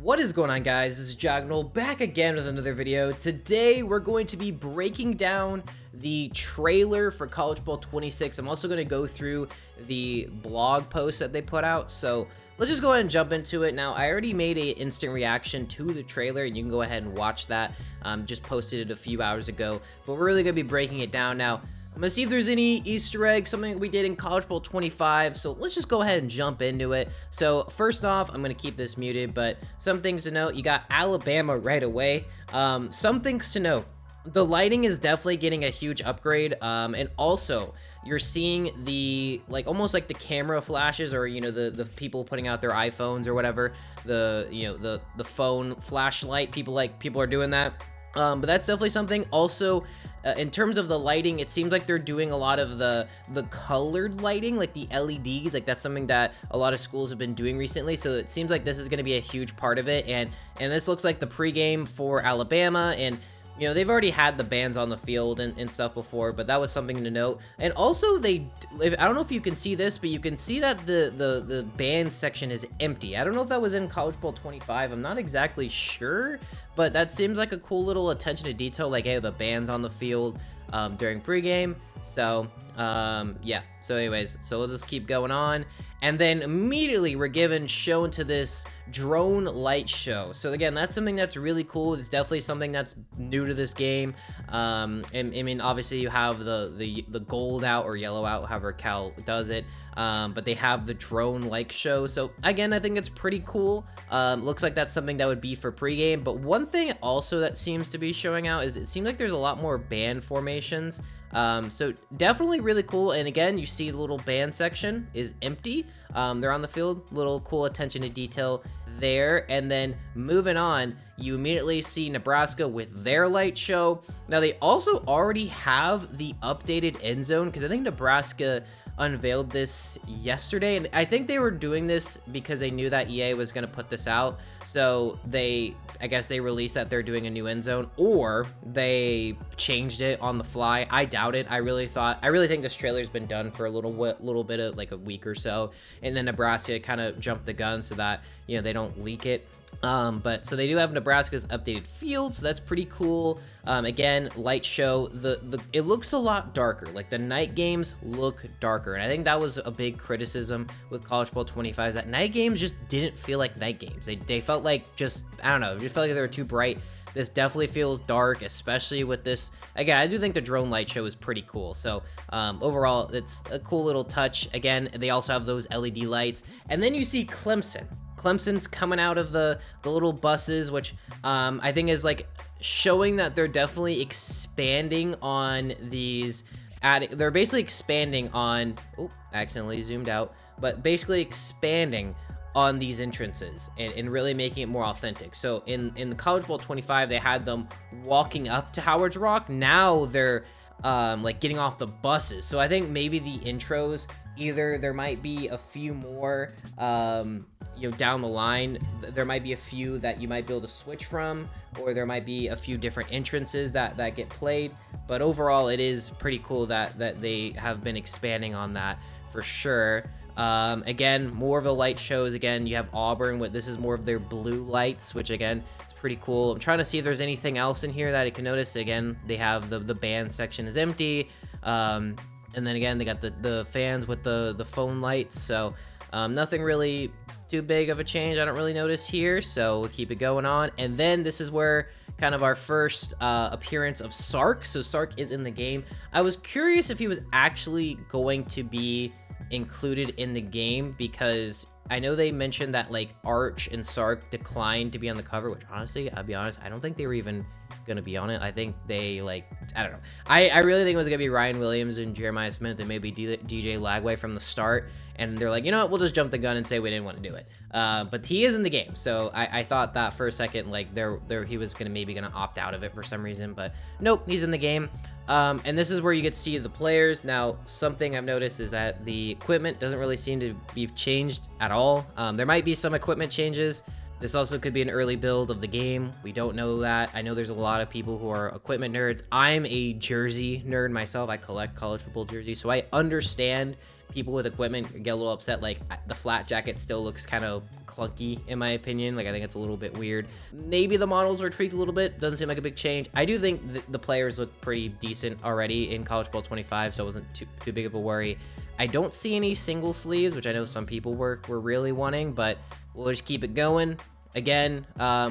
What is going on, guys? This is Jagnal back again with another video. Today we're going to be breaking down the trailer for College Bowl 26. I'm also going to go through the blog post that they put out, so let's just go ahead and jump into it. Now, I already made an instant reaction to the trailer, and you can go ahead and watch that. Just posted it a few hours ago, but we're really going to be breaking it down now. I'm gonna see if there's any Easter eggs, something we did in College Bowl 25, so let's just go ahead and jump into it. So first off, I'm gonna keep this muted, but some things to note. You got Alabama right away. Some things to note. The lighting is definitely getting a huge upgrade, and also you're seeing the almost like the camera flashes, or the people putting out their iPhones or whatever, the phone flashlight, people are doing that. But that's definitely something. Also, in terms of the lighting, it seems like they're doing a lot of the colored lighting, like the LEDs. Like that's something that a lot of schools have been doing recently, so it seems like this is going to be a huge part of it. And this looks like the pregame for Alabama, and they've already had the bands on the field and stuff before, but that was something to note. And also, I don't know if you can see this, but you can see that the band section is empty. I don't know if that was in College Bowl 25. I'm not exactly sure, but that seems like a cool little attention to detail, like, hey, the band's on the field during pregame. So yeah, so anyways, so we'll just keep going on, and then immediately we're shown to this drone light show. So again, that's something that's really cool. It's definitely something that's new to this game. And I mean, obviously you have the gold out or yellow out, however Cal does it, but they have the drone like show. So again, I think it's pretty cool. Looks like that's something that would be for pregame. But one thing also that seems to be showing out is it seems like there's a lot more band formations. So definitely really cool. And again, you see the little band section is empty. They're on the field, little cool attention to detail there. And then moving on, you immediately see Nebraska with their light show. Now they also already have the updated end zone, because I think Nebraska unveiled this yesterday, and I think they were doing this because they knew that EA was going to put this out, so I guess they released that they're doing a new end zone, or they changed it on the fly. I doubt it. I really think this trailer's been done for a little bit of like a week or so, and then Nebraska kind of jumped the gun so that they don't leak it. But so they do have Nebraska's updated field, so that's pretty cool. Again, light show, it looks a lot darker. Like the night games look darker, and I think that was a big criticism with College Bowl 25, is that night games just didn't feel like night games. They felt like just, I don't know, it just felt like they were too bright. This definitely feels dark, especially with this. Again, I do think the drone light show is pretty cool. So overall, it's a cool little touch. Again, they also have those LED lights, and then you see Clemson. Clemson's coming out of the little buses, which I think is like showing that they're definitely expanding on these. They're basically expanding on. Oh, accidentally zoomed out, but basically expanding on these entrances and really making it more authentic. So in the College Bowl 25, they had them walking up to Howard's Rock. Now they're like getting off the buses. So I think maybe the intros, either there might be a few more down the line, there might be a few that you might be able to switch from, or there might be a few different entrances that get played. But overall, it is pretty cool that they have been expanding on that for sure. Again, more of the light shows. Again, you have Auburn with, this is more of their blue lights, which again, it's pretty cool. I'm trying to see if there's anything else in here that I can notice. Again, they have the band section is empty. And then again, they got the fans with the phone lights. So nothing really too big of a change I don't really notice here, so we'll keep it going on. And then this is where kind of our first appearance of Sark. So Sark is in the game. I was curious if he was actually going to be included in the game, because I know they mentioned that like Arch and Sark declined to be on the cover, which honestly, I'll be honest, I don't think they were even gonna be on it. I think they I don't know. I really think it was gonna be Ryan Williams and Jeremiah Smith and maybe DJ Lagway from the start, and they're like, you know what, we'll just jump the gun and say we didn't want to do it. But he is in the game, so I thought that for a second, like he was gonna opt out of it for some reason, but nope, he's in the game. And this is where you get to see the players. Now, something I've noticed is that the equipment doesn't really seem to be changed at all. There might be some equipment changes, This also could be an early build of the game. We don't know that. I know there's a lot of people who are equipment nerds. I'm a jersey nerd myself. I collect college football jerseys, so I understand people with equipment get a little upset. Like, the flat jacket still looks kind of clunky in my opinion. Like, I think it's a little bit weird. Maybe the models were tweaked a little bit. Doesn't seem like a big change. I do think the players look pretty decent already in College Football 25, so it wasn't too big of a worry. I don't see any single sleeves, which I know some people were really wanting, but we'll just keep it going. Again,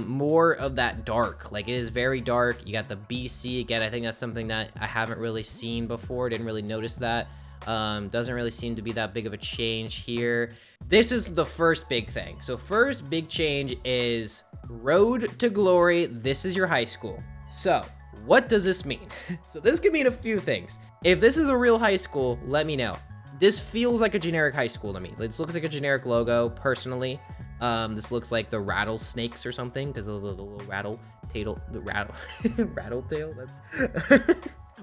more of that dark. Like, it is very dark. You got the BC again. I think that's something that I haven't really seen before. Didn't really notice that. Doesn't really seem to be that big of a change here. This is the first big thing. So first big change is Road to Glory. This is your high school. So what does this mean? So this could mean a few things. If this is a real high school, let me know. This feels like a generic high school to me. This looks like a generic logo, personally. This looks like the rattlesnakes or something because of the little rattle tail. That's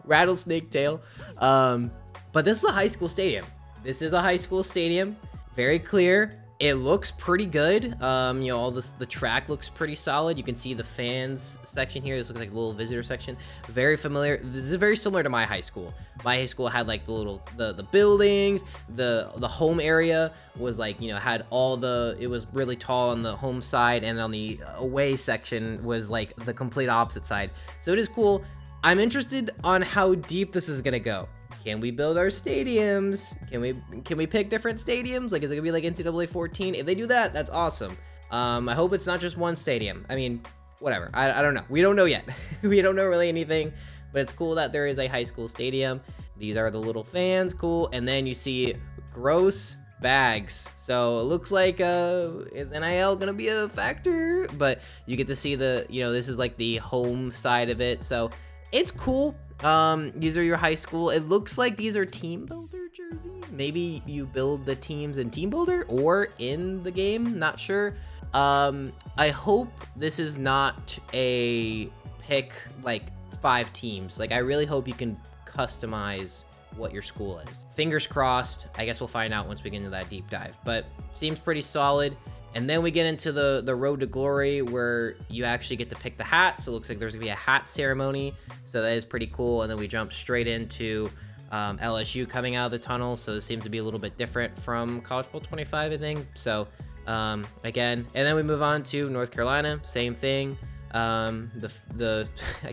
rattlesnake tail. But this is a high school stadium. This is a high school stadium. Very clear. It looks pretty good. You know, all this, the track looks pretty solid. You can see the fans section here. This looks like a little visitor section. Very familiar. This is very similar to my high school. My high school had like the little, the buildings, the home area was like, you know, had all the, it was really tall on the home side, and on the away section was like the complete opposite side. So it is cool. I'm interested on how deep this is gonna go. Can we build our stadiums? Can we pick different stadiums? Like, is it gonna be like NCAA 14? If they do that, that's awesome. I hope it's not just one stadium. I mean, whatever. I don't know. We don't know yet. We don't know really anything, but it's cool that there is a high school stadium. These are the little fans, cool. And then you see gross bags. So it looks like, is NIL gonna be a factor? But you get to see the, you know, this is like the home side of it. So it's cool. These are your high school. It looks like these are team builder jerseys. Maybe you build the teams in team builder or in the game, not sure. I hope this is not a pick like 5 teams. Like, I really hope you can customize what your school is. Fingers crossed. I guess we'll find out once we get into that deep dive, but seems pretty solid. And then we get into the Road to Glory, where you actually get to pick the hats. So it looks like there's gonna be a hat ceremony. So that is pretty cool. And then we jump straight into LSU coming out of the tunnel. So it seems to be a little bit different from College Bowl 25, I think. So again, and then we move on to North Carolina, same thing. I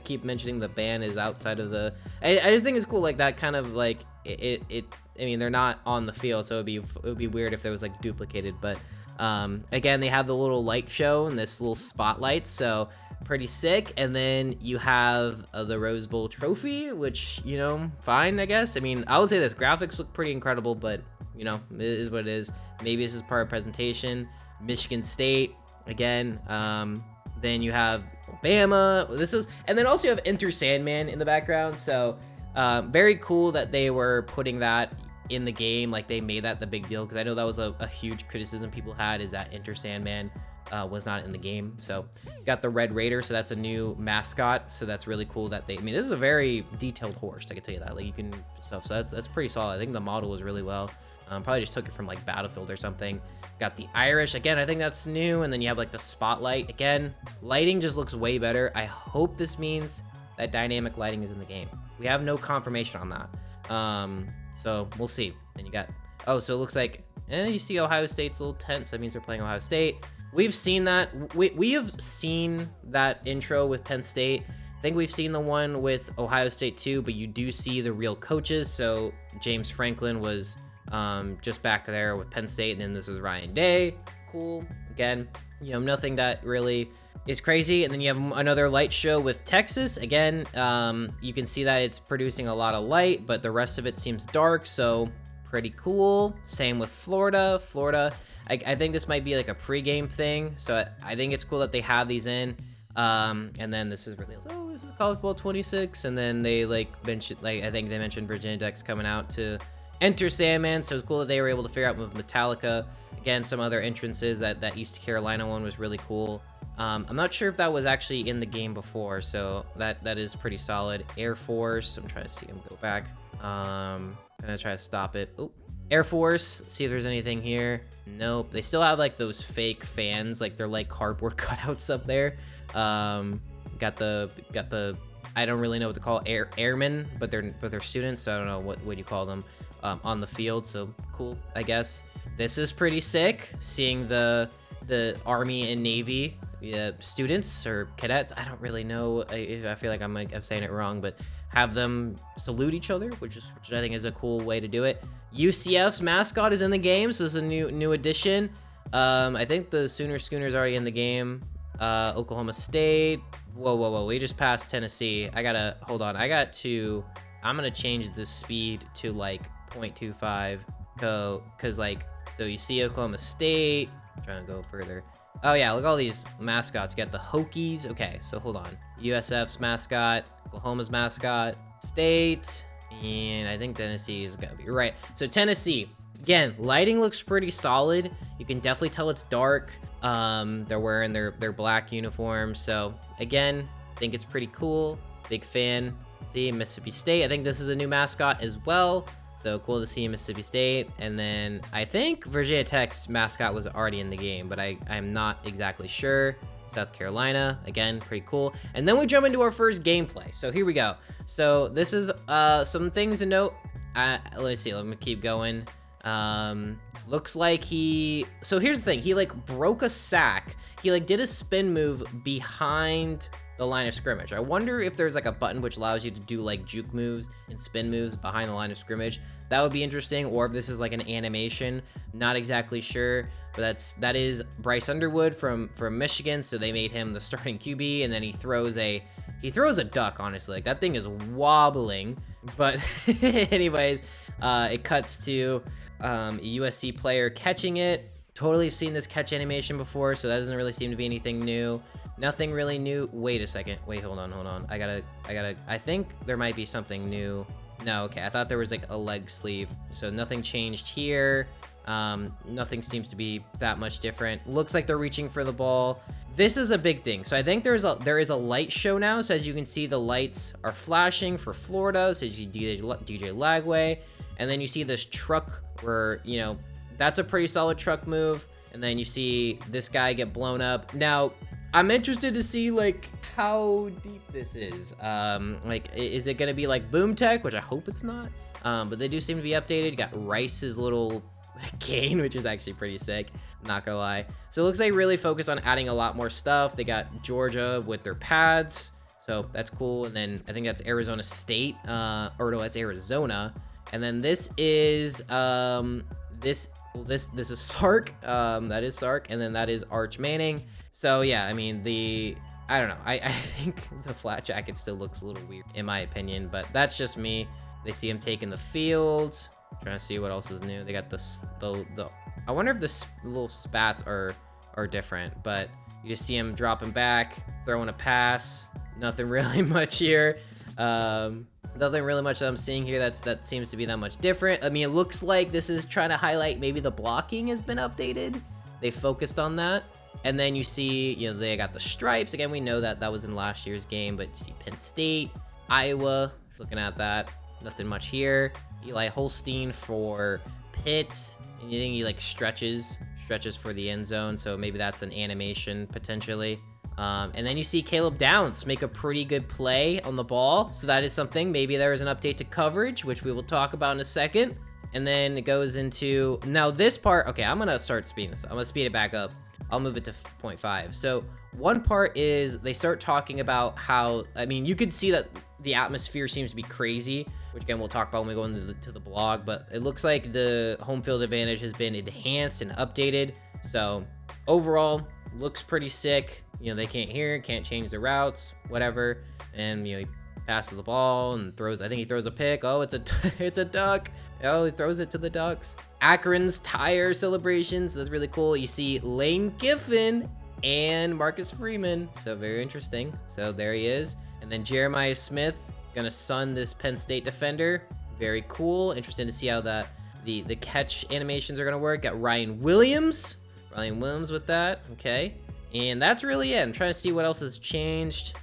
keep mentioning the band is outside of the, I just think it's cool, like that kind of like I mean, they're not on the field, so it would be weird if there was like duplicated, but again, they have the little light show and this little spotlight, so pretty sick. And then you have the Rose Bowl trophy, which, you know, fine, I guess. I mean, I would say this graphics look pretty incredible, but you know, it is what it is. Maybe this is part of presentation. Michigan State again. Then you have Alabama. And then also you have Enter Sandman in the background. So very cool that they were putting that in the game. Like, they made that the big deal, because I know that was a huge criticism people had, is that Enter Sandman was not in the game. So got the Red Raider, so that's a new mascot. So that's really cool that I mean, this is a very detailed horse, I can tell you that. Like, you can stuff, so that's pretty solid. I think the model was really well. Probably just took it from like Battlefield or something. Got the Irish again, I think that's new. And then you have like the spotlight again. Lighting just looks way better. I hope this means that dynamic lighting is in the game. We have no confirmation on that. So we'll see. And you got, oh, so it looks like, you see Ohio State's little tent, so that means they're playing Ohio State. We've seen that. We have seen that intro with Penn State. I think we've seen the one with Ohio State too, but you do see the real coaches. So James Franklin was just back there with Penn State, and then this is Ryan Day. Cool. Again, you know, nothing that really is crazy. And then you have another light show with Texas. Again, you can see that it's producing a lot of light, but the rest of it seems dark, so pretty cool. Same with Florida. I think this might be like a pregame thing, so I think it's cool that they have these in. And then this is really, oh, this is College Bowl 26, and then they like mentioned, like, I think they mentioned Virginia Tech's coming out to Enter Sandman, so it's cool that they were able to figure out with Metallica. Again, some other entrances. That East Carolina one was really cool. I'm not sure if that was actually in the game before, so that is pretty solid. Air Force, I'm trying to see him go back. I'm gonna try to stop it. Oh, Air Force, see if there's anything here. Nope. They still have like those fake fans, like they're like cardboard cutouts up there. Got the I don't really know what to call airmen, but they're students, so I don't know what you call them on the field. So cool, I guess. This is pretty sick, seeing the Army and Navy students or cadets. I don't really know. I feel like I'm saying it wrong, but have them salute each other, which I think is a cool way to do it. UCF's mascot is in the game, so this is a new addition. I think the Schooner's already in the game. Oklahoma State. Whoa, we just passed Tennessee. Hold on. I'm gonna change the speed to like 0.25 cause like, so you see Oklahoma State. I'm trying to go further. Oh yeah, look at all these mascots. You got the Hokies. Okay, so hold on. USF's mascot, Oklahoma's mascot, State, and I think Tennessee is gonna be right. So Tennessee, again, lighting looks pretty solid. You can definitely tell it's dark. They're wearing their black uniforms. So again, I think it's pretty cool. Big fan. See, Mississippi State. I think this is a new mascot as well. So cool to see Mississippi State. And then I think Virginia Tech's mascot was already in the game, but I'm not exactly sure. South Carolina, again, pretty cool. And then we jump into our first gameplay. So here we go. So this is some things to note. Let's see, let me keep going. Looks like so here's the thing. He like broke a sack. He like did a spin move behind the line of scrimmage. I wonder if there's like a button which allows you to do like juke moves and spin moves behind the line of scrimmage. That would be interesting, or if this is like an animation. Not exactly sure, but that is Bryce Underwood from Michigan, so they made him the starting QB, and then he throws a duck, honestly. Like, that thing is wobbling. But anyways, it cuts to a USC player catching it. Totally seen this catch animation before, so that doesn't really seem to be anything new. Nothing really new. Wait a second. Wait, hold on. I think there might be something new. No, okay. I thought there was like a leg sleeve. So nothing changed here. Nothing seems to be that much different. Looks like they're reaching for the ball. This is a big thing. So I think there is a light show now. So as you can see, the lights are flashing for Florida. So you see DJ Lagway. And then you see this truck where, you know, that's a pretty solid truck move. And then you see this guy get blown up. Now, I'm interested to see like how deep this is. Like, is it gonna be like Boom Tech, which I hope it's not. But they do seem to be updated. You got Rice's little cane, which is actually pretty sick, not gonna lie. So it looks like they really focus on adding a lot more stuff. They got Georgia with their pads, so that's cool. And then I think that's Arizona State, or no, that's Arizona. And then this is this is Sark. That is Sark, and then that is Arch Manning. So yeah, I mean, I don't know. I think the flat jacket still looks a little weird in my opinion, but that's just me. They see him taking the field. Trying to see what else is new. They got the I wonder if the little spats are different, but you just see him dropping back, throwing a pass. Nothing really much here. Nothing really much that I'm seeing here that seems to be that much different. I mean, it looks like this is trying to highlight maybe the blocking has been updated. They focused on that. And then you see, you know, they got the stripes. Again, we know that was in last year's game, but you see Penn State, Iowa, looking at that. Nothing much here. Eli Holstein for Pitt. Anything he like stretches for the end zone. So maybe that's an animation potentially. And then you see Caleb Downs make a pretty good play on the ball. So that is something. Maybe there is an update to coverage, which we will talk about in a second. And then it goes into, now this part, okay, I'm gonna start speeding this up. I'm gonna speed it back up. I'll move it to 0.5. So one part is they start talking about how, I mean, you could see that the atmosphere seems to be crazy, which again, we'll talk about when we go into the blog, but it looks like the home field advantage has been enhanced and updated. So overall, looks pretty sick. You know, they can't hear, can't change the routes, whatever. And, you know, he passes the ball and throws, I think he throws a pick. Oh, it's a duck. Oh, he throws it to the Ducks. Akron's tire celebrations. That's really cool. You see Lane Kiffin and Marcus Freeman. So very interesting. So there he is. And then Jeremiah Smith gonna sun this Penn State defender. Very cool. Interesting to see how the catch animations are gonna work. Got Ryan Williams with that. Okay. And that's really it. I'm trying to see what else has changed.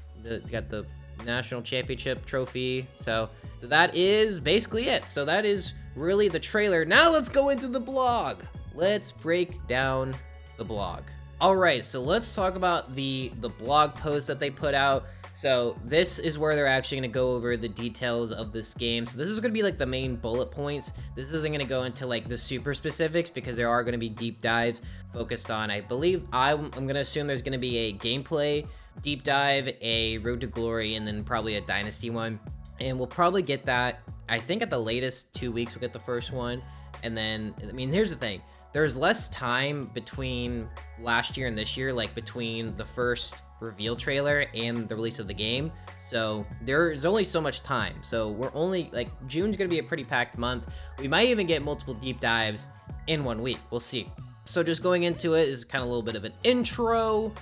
Got the national championship trophy. So that is basically it. So that is really the trailer. Now let's go into the blog. Let's break down the blog. All right, so let's talk about the blog post that they put out. So this is where they're actually going to go over the details of this game. So this is going to be like the main bullet points. This isn't going to go into like the super specifics because there are going to be deep dives focused on, I believe, I'm going to assume there's going to be a gameplay deep dive, a Road to Glory, and then probably a Dynasty one. And we'll probably get that, I think at the latest 2 weeks, we'll get the first one. And then, I mean, here's the thing. There's less time between last year and this year, like between the first reveal trailer and the release of the game. So there's only so much time. So we're only, like, June's gonna be a pretty packed month. We might even get multiple deep dives in 1 week. We'll see. So just going into it is kind of a little bit of an intro.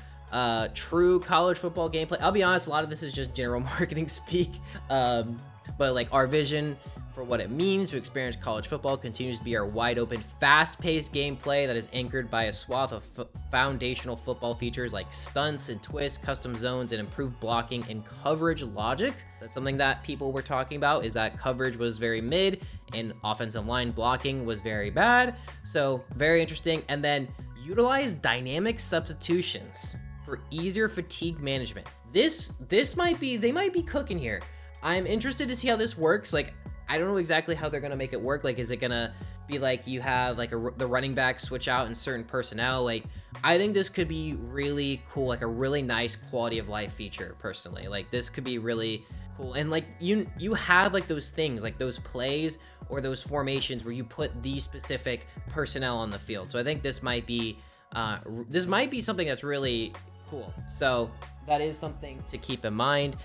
True college football gameplay. I'll be honest, a lot of this is just general marketing speak. But like our vision for what it means to experience college football continues to be our wide open, fast-paced gameplay that is anchored by a swath of foundational football features like stunts and twists, custom zones, and improved blocking and coverage logic. That's something that people were talking about, is that coverage was very mid and offensive line blocking was very bad. So very interesting. And then utilize dynamic substitutions for easier fatigue management. This might be, they might be cooking here. I'm interested to see how this works. Like, I don't know exactly how they're gonna make it work. Like, is it gonna be like you have like the running back switch out in certain personnel? Like, I think this could be really cool, like a really nice quality of life feature personally. Like, this could be really cool. And like you have like those things, like those plays or those formations where you put these specific personnel on the field. So I think this might be something that's really cool. So that is something to keep in mind.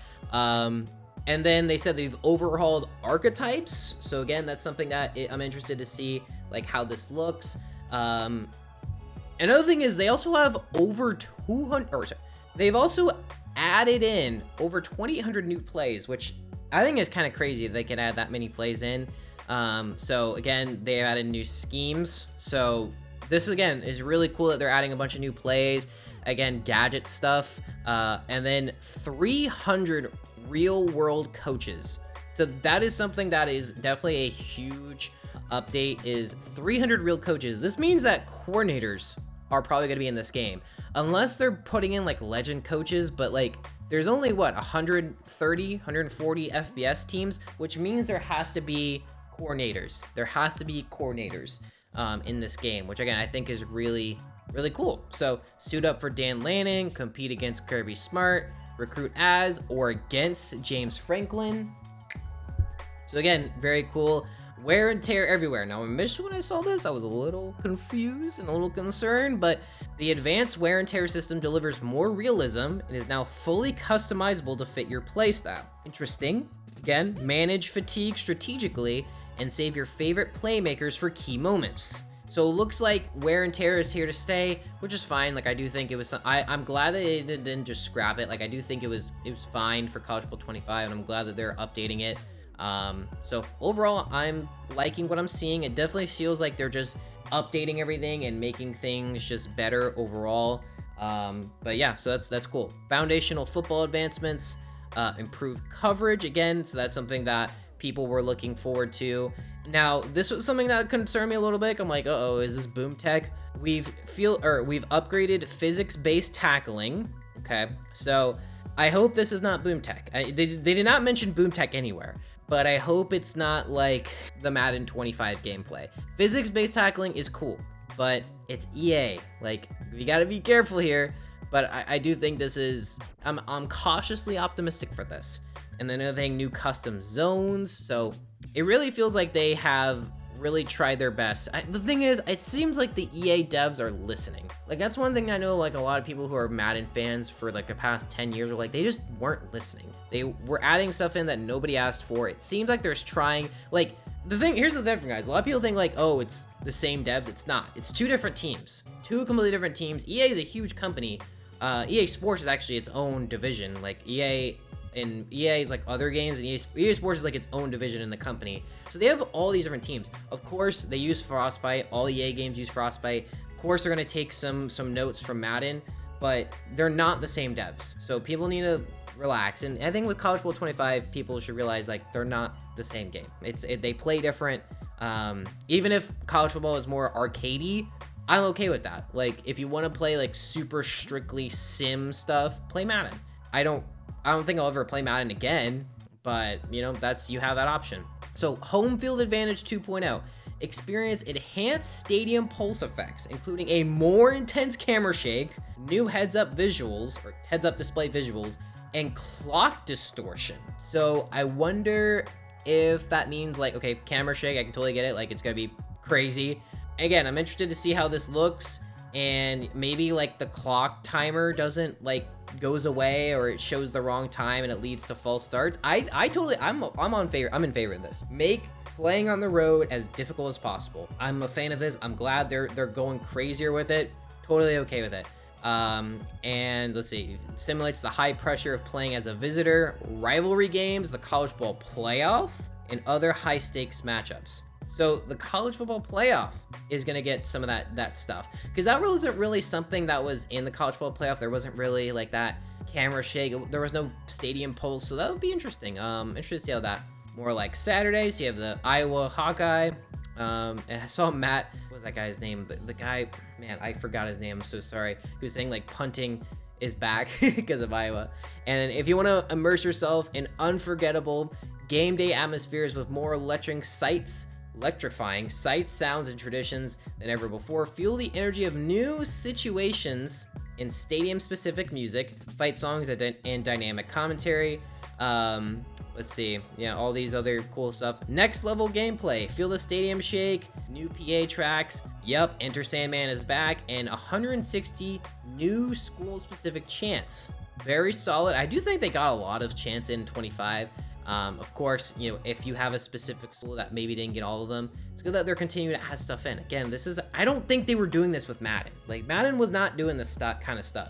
And then they said they've overhauled archetypes. So again, that's something that I'm interested to see, like how this looks. Another thing is they also have over 200, or sorry, they've also added in over 2,800 new plays, which I think is kind of crazy that they can add that many plays in. So again, they added new schemes. So this again is really cool that they're adding a bunch of new plays. Again, gadget stuff, and then 300 real world coaches. So that is something that is definitely a huge update, is 300 real coaches. This means that coordinators are probably going to be in this game, unless they're putting in like legend coaches, but like there's only what 130 140 FBS teams, which means there has to be coordinators. In this game, which again I think is really cool. So suit up for Dan Lanning, compete against Kirby Smart, recruit as or against James Franklin. So again, very cool. Wear and tear everywhere. Now initially when I saw this, I was a little confused and a little concerned, but the advanced wear and tear system delivers more realism and is now fully customizable to fit your playstyle. Interesting. Again, manage fatigue strategically and save your favorite playmakers for key moments. So it looks like wear and tear is here to stay, which is fine. Like, I do think it was, I'm glad that they didn't just scrap it. Like, I do think it was fine for College Football 25, and I'm glad that they're updating it. So overall, I'm liking what I'm seeing. It definitely feels like they're just updating everything and making things just better overall. But yeah, so that's cool. Foundational football advancements, improved coverage again. So that's something that people were looking forward to. Now, this was something that concerned me a little bit. I'm like, uh-oh, is this boom tech? We've upgraded physics-based tackling. Okay, so I hope this is not boom tech. They did not mention boom tech anywhere, but I hope it's not like the Madden 25 gameplay. Physics-based tackling is cool, but it's EA. Like, we gotta be careful here. But I do think this is, I'm cautiously optimistic for this. And then another thing, new custom zones. So it really feels like they have really tried their best. The thing is, it seems like the EA devs are listening. Like, that's one thing I know, like, a lot of people who are Madden fans for like the past 10 years are like, they just weren't listening. They were adding stuff in that nobody asked for. It seems like they're trying, like, here's the thing, guys. A lot of people think like, oh, it's the same devs. It's not. It's two different teams. Two completely different teams. EA is a huge company. EA Sports is actually its own division. Like, EA is like other games, and EA Sports is like its own division in the company. So they have all these different teams. Of course, they use Frostbite. All EA games use Frostbite. Of course, they're going to take some notes from Madden, but they're not the same devs. So people need to relax. And I think with College Football 25, people should realize like they're not the same game. They play different. Even if college football is more arcadey, I'm okay with that. Like, if you want to play like super strictly sim stuff, play Madden. I don't think I'll ever play Madden again, but you know, you have that option. So home field advantage 2.0. Experience enhanced stadium pulse effects, including a more intense camera shake, new heads-up visuals, or heads-up display visuals, and clock distortion. So I wonder if that means like, okay, camera shake, I can totally get it. Like, it's gonna be crazy. Again, I'm interested to see how this looks, and maybe like the clock timer doesn't like goes away, or it shows the wrong time and it leads to false starts. I'm in favor of this. Make playing on the road as difficult as possible. I'm a fan of this. I'm glad they're going crazier with it. Totally okay with it. And let's see, it simulates the high pressure of playing as a visitor, rivalry games, the college football playoff, and other high stakes matchups. So the college football playoff is going to get some of that stuff, because that wasn't really something that was in the college football playoff. There wasn't really like that camera shake. There was no stadium pulse. So that would be interesting. Interested to see how that. More like Saturdays, you have the Iowa Hawkeye. And I saw Matt, what was that guy's name? The guy, man, I forgot his name. I'm so sorry. He was saying like punting is back because of Iowa. And if you want to immerse yourself in unforgettable game day atmospheres with more electrifying sights, sounds, and traditions than ever before, feel the energy of new situations in stadium-specific music, fight songs, and dynamic commentary. Let's see, yeah, all these other cool stuff. Next level gameplay, feel the stadium shake, new PA tracks. Yep, Enter Sandman is back, and 160 new school-specific chants. Very solid. I do think they got a lot of chants in 25. Of course, you know, if you have a specific school that maybe didn't get all of them, it's good that they're continuing to add stuff in. Again, I don't think they were doing this with Madden. Like, Madden was not doing this kind of stuff.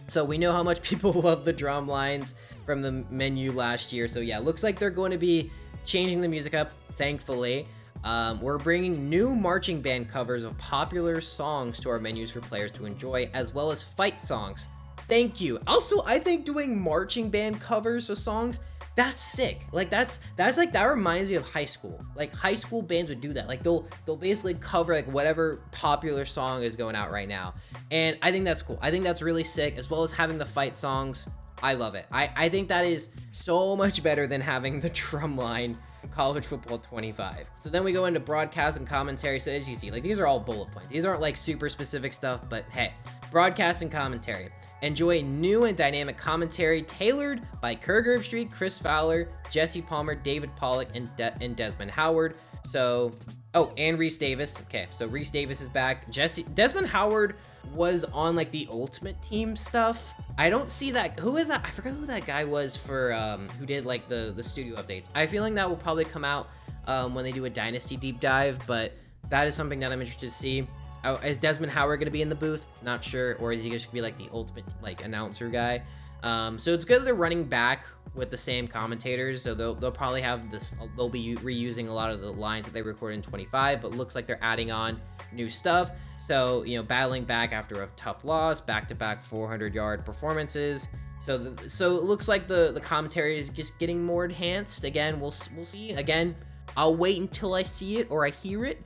So we know how much people love the drum lines from the menu last year. So yeah, looks like they're going to be changing the music up, thankfully. We're bringing new marching band covers of popular songs to our menus for players to enjoy, as well as fight songs. Thank you. Also, I think doing marching band covers of songs, that's sick. Like, that's like, that reminds me of high school. Like, high school bands would do that. Like, they'll basically cover like whatever popular song is going out right now. And I think that's cool. I think that's really sick, as well as having the fight songs. I love it. I think that is so much better than having the drum line in College Football 25. So then we go into broadcast and commentary. So as you see, like, these are all bullet points. These aren't like super specific stuff, but hey, broadcast and commentary. Enjoy new and dynamic commentary tailored by Kirk Herbstreit, Chris Fowler, Jesse Palmer, David Pollock, and Desmond Howard. So, oh, and Reese Davis. Okay, so Reese Davis is back. Desmond Howard was on like the Ultimate Team stuff. I don't see that. Who is that? I forgot who that guy was for who did like the studio updates. I feel like that will probably come out when they do a Dynasty deep dive, but that is something that I'm interested to see. Oh, is Desmond Howard going to be in the booth? Not sure. Or is he just going to be like the ultimate like announcer guy? So it's good that they're running back with the same commentators. So they'll probably have this. They'll be reusing a lot of the lines that they recorded in 25, but looks like they're adding on new stuff. So, you know, battling back after a tough loss, back-to-back 400-yard performances. So it looks like the commentary is just getting more enhanced. Again, we'll see. Again, I'll wait until I see it or I hear it.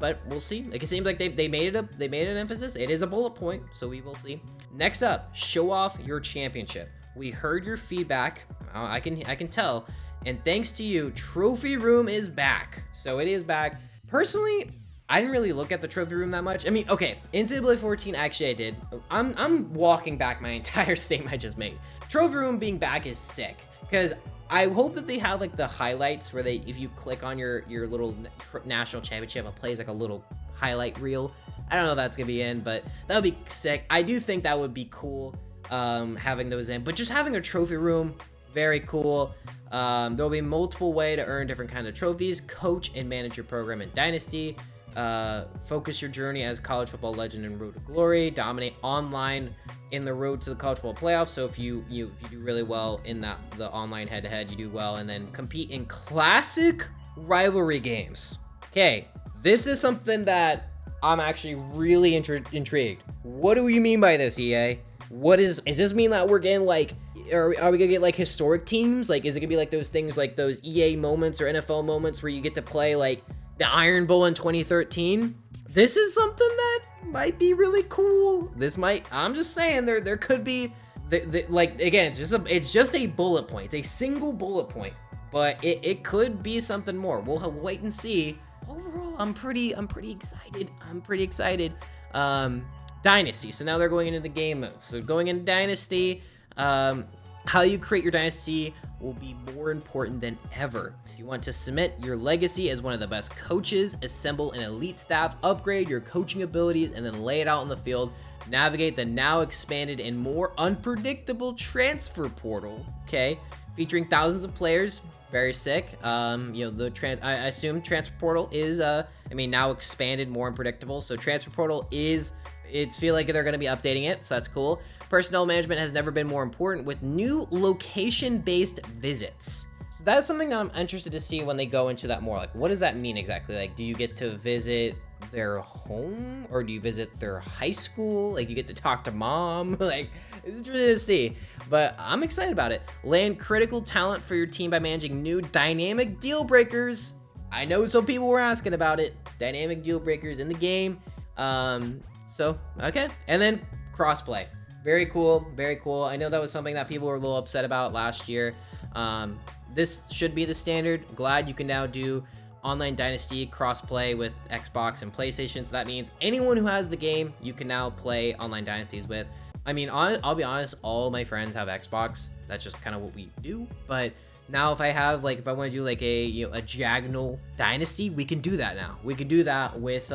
But we'll see. Like, it seems like they made an emphasis. It is a bullet point, so we will see. Next up, show off your championship. We heard your feedback. I can tell. And thanks to you, Trophy Room is back. So it is back. Personally, I didn't really look at the trophy room that much. I mean, okay, NCAA 14, actually I did. I'm walking back my entire statement I just made. Trophy room being back is sick, because I hope that they have like the highlights where if you click on your little national championship, it plays like a little highlight reel. I don't know if that's gonna be in, but that would be sick. I do think that would be cool, having those in, but just having a trophy room, very cool. There'll be multiple ways to earn different kinds of trophies. Coach and manage your program in Dynasty. Focus your journey as college football legend and road to glory. Dominate online in the road to the college football playoffs. So if you do really well in the online head-to-head, you do well, and then compete in classic rivalry games. Okay, this is something that I'm actually really intrigued. What do you mean by this, EA? Does this mean that we're getting like are we gonna get like historic teams? Like, is it gonna be like those things, like those EA moments or NFL moments where you get to play like the Iron Bowl in 2013? This is something that might be really cool. This might, I'm just saying, there could be, like, again, it's just a bullet point. It's a single bullet point, but it could be something more. We'll wait and see. Overall, I'm pretty excited. I'm pretty excited. Dynasty. So now they're going into the game mode. So going into Dynasty, how you create your dynasty will be more important than ever. If you want to cement your legacy as one of the best coaches, assemble an elite staff, upgrade your coaching abilities, and then lay it out on the field, navigate the now expanded and more unpredictable transfer portal, okay, featuring thousands of players. Very sick. You know, I assume transfer portal is now expanded, more unpredictable. So transfer portal is, it's feel like they're going to be updating it, so that's cool. Personnel management has never been more important with new location-based visits. So that's something that I'm interested to see when they go into that more. Like, what does that mean exactly? Like, do you get to visit their home, or do you visit their high school? Like, you get to talk to mom? Like, it's interesting to see, but I'm excited about it. Land critical talent for your team by managing new dynamic deal breakers. I know some people were asking about it. Dynamic deal breakers in the game. So, okay. And then crossplay. Very cool. Very cool. I know that was something that people were a little upset about last year. This should be the standard. Glad you can now do online Dynasty crossplay with Xbox and PlayStation. So that means anyone who has the game, you can now play online Dynasties with. I mean, I'll be honest, all my friends have Xbox. That's just kind of what we do. But now if I have, like, if I want to do like a diagonal Dynasty, we can do that now. We can do that with,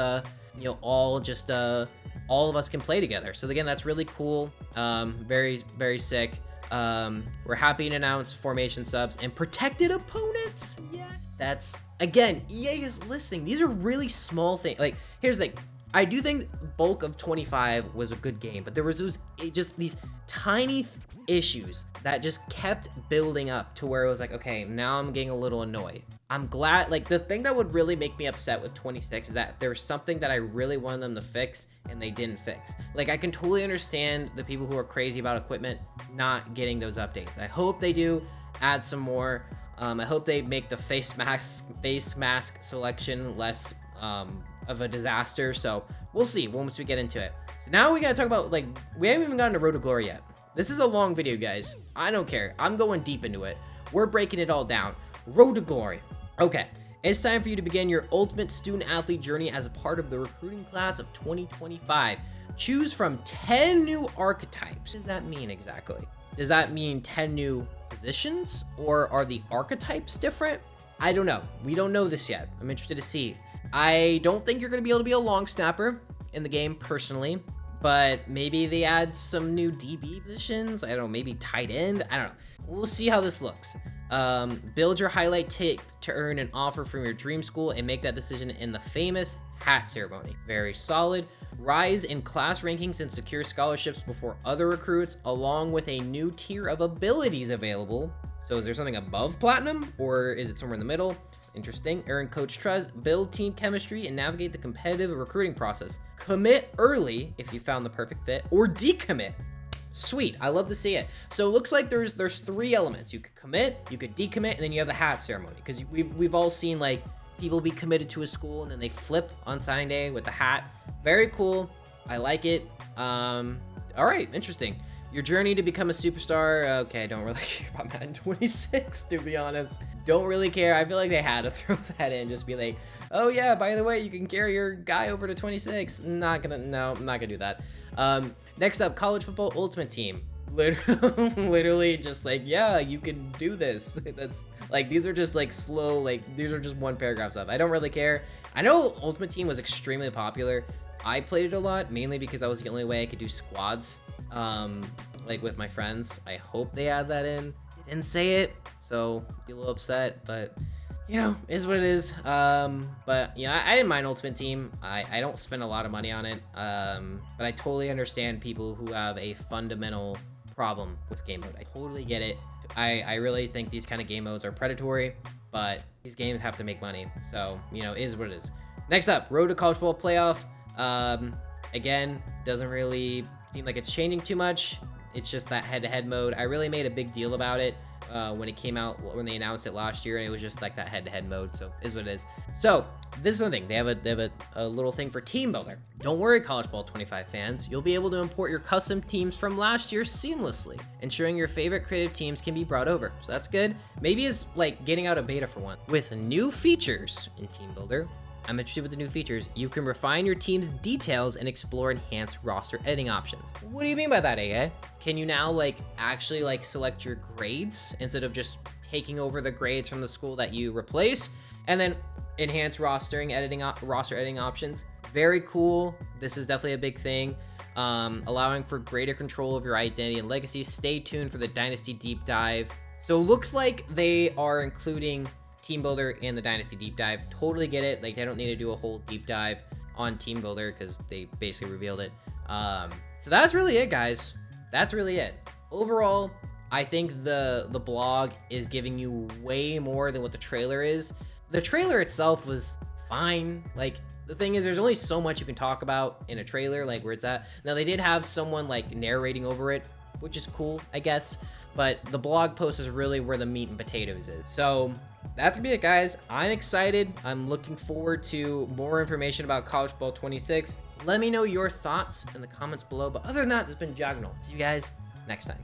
all of us can play together. So again, that's really cool. Very, very sick. We're happy to announce formation subs and protected opponents. Yeah, that's, again, EA is listening. These are really small things. Like, here's the thing. I do think bulk of 25 was a good game, but there was just these tiny issues that just kept building up to where it was like, okay, now I'm getting a little annoyed. I'm glad, like, the thing that would really make me upset with 26 is that there was something that I really wanted them to fix and they didn't fix. Like, I can totally understand the people who are crazy about equipment not getting those updates. I hope they do add some more. I hope they make the face mask selection less of a disaster. So we'll see once we get into it. So now we gotta talk about, like, we haven't even gotten to Road to Glory yet. This is a long video, guys. I don't care. I'm going deep into it. We're breaking it all down. Road to Glory. Okay, it's time for you to begin your ultimate student-athlete journey as a part of the recruiting class of 2025. Choose from 10 new archetypes. What does that mean exactly? Does that mean 10 new positions, or are the archetypes different? I don't know. We don't know this yet. I'm interested to see. I don't think you're going to be able to be a long snapper in the game personally, but maybe they add some new DB positions. I don't know, maybe tight end. I don't know. We'll see how this looks. Build your highlight tape to earn an offer from your dream school and make that decision in the famous hat ceremony. Very solid. Rise in class rankings and secure scholarships before other recruits, along with a new tier of abilities available. So is there something above platinum, or is it somewhere in the middle? Interesting. Earn coach trust, build team chemistry, and navigate the competitive recruiting process. Commit early if you found the perfect fit, or decommit. Sweet, I love to see it. So it looks like there's 3 elements. You could commit, you could decommit, and then you have the hat ceremony. Because we've all seen, like, people be committed to a school and then they flip on signing day with the hat. Very cool. I like it. All right, interesting. Your journey to become a superstar. Okay, I don't really care about Madden 26, to be honest. Don't really care. I feel like they had to throw that in, just be like, oh yeah, by the way, you can carry your guy over to 26. No, I'm not gonna do that. Next up, college football ultimate team. Literally just like, yeah, you can do this. That's like, these are just like slow, like these are just one paragraph stuff. I don't really care. I know ultimate team was extremely popular. I played it a lot, mainly because that was the only way I could do squads, like with my friends. I hope they add that in. They didn't say it, so be a little upset, but you know, is what it is. But yeah, I didn't mind ultimate team. I don't spend a lot of money on it, but I totally understand people who have a fundamental problem with game mode. I totally get it. I really think these kind of game modes are predatory, but these games have to make money, so you know, is what it is. Next up, Road to College Football Playoff. Again, doesn't really seem like it's changing too much. It's just that head-to-head mode. I really made a big deal about it when it came out, when they announced it last year, and it was just like that head-to-head mode, so is what it is. So this is the thing, they have a little thing for team builder. Don't worry, College Ball 25 fans, you'll be able to import your custom teams from last year seamlessly, ensuring your favorite creative teams can be brought over. So that's good. Maybe it's like getting out of beta for one. With new features in team builder, I'm interested with the new features. You can refine your team's details and explore enhanced roster editing options. What do you mean by that, AA? Can you now like actually like select your grades instead of just taking over the grades from the school that you replaced, and then enhance roster editing options? Very cool. This is definitely a big thing. Allowing for greater control of your identity and legacy. Stay tuned for the Dynasty deep dive. So it looks like they are including Team Builder in the Dynasty deep dive. Totally get it. Like, they don't need to do a whole deep dive on Team Builder because they basically revealed it. So that's really it, guys. That's really it. Overall, I think the blog is giving you way more than what the trailer is. The trailer itself was fine. Like, the thing is, there's only so much you can talk about in a trailer, like where it's at. Now, they did have someone like narrating over it, which is cool, I guess. But the blog post is really where the meat and potatoes is. So that's gonna be it, guys. I'm excited. I'm looking forward to more information about College Ball 26. Let me know your thoughts in the comments below. But other than that, this has been Diagonal. See you guys next time.